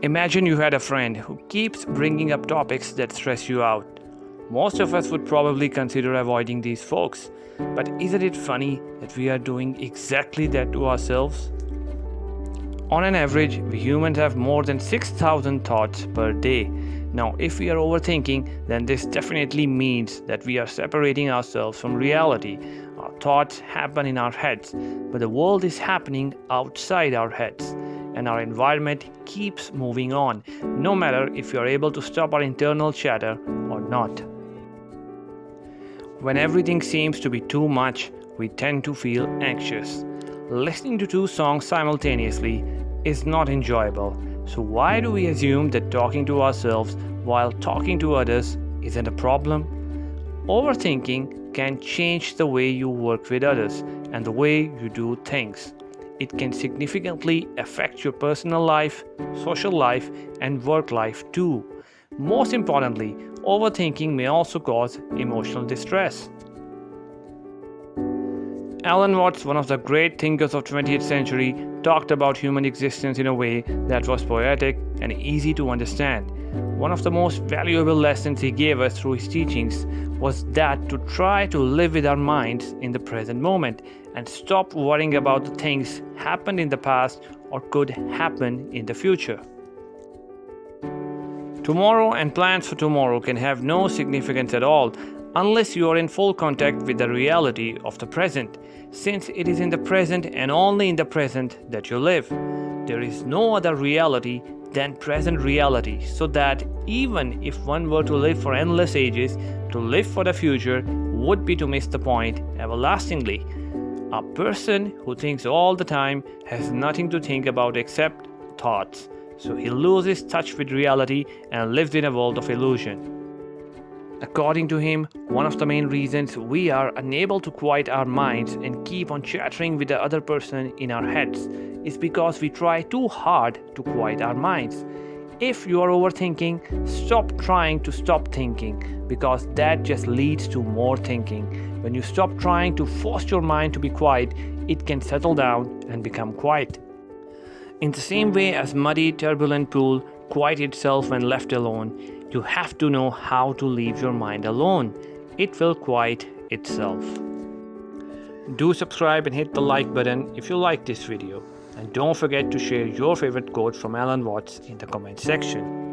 Imagine you had a friend who keeps bringing up topics that stress you out. Most of us would probably consider avoiding these folks, but isn't it funny that we are doing exactly that to ourselves? On an average, we humans have more than 6,000 thoughts per day. Now, if we are overthinking, then this definitely means that we are separating ourselves from reality. Our thoughts happen in our heads, but the world is happening outside our heads, and our environment keeps moving on, no matter if we are able to stop our internal chatter or not. When everything seems to be too much, we tend to feel anxious. Listening to two songs simultaneously is not enjoyable. So, why do we assume that talking to ourselves while talking to others isn't a problem? Overthinking can change the way you work with others and the way you do things. It can significantly affect your personal life, social life, and work life too. Most importantly, overthinking may also cause emotional distress. Alan Watts, one of the great thinkers of 20th century, talked about human existence in a way that was poetic and easy to understand. One of the most valuable lessons he gave us through his teachings was that to try to live with our minds in the present moment and stop worrying about the things happened in the past or could happen in the future. Tomorrow and plans for tomorrow can have no significance at all unless you are in full contact with the reality of the present, since it is in the present and only in the present that you live. There is no other reality than present reality, so that even if one were to live for endless ages, to live for the future would be to miss the point everlastingly. A person who thinks all the time has nothing to think about except thoughts, so he loses touch with reality and lives in a world of illusion. According to him, one of the main reasons we are unable to quiet our minds and keep on chattering with the other person in our heads is because we try too hard to quiet our minds. If you are overthinking, stop trying to stop thinking, because that just leads to more thinking. When you stop trying to force your mind to be quiet, it can settle down and become quiet. In the same way as muddy, turbulent pool quiets itself when left alone, you have to know how to leave your mind alone. It will quiet itself. Do subscribe and hit the like button if you like this video. And don't forget to share your favorite quote from Alan Watts in the comment section.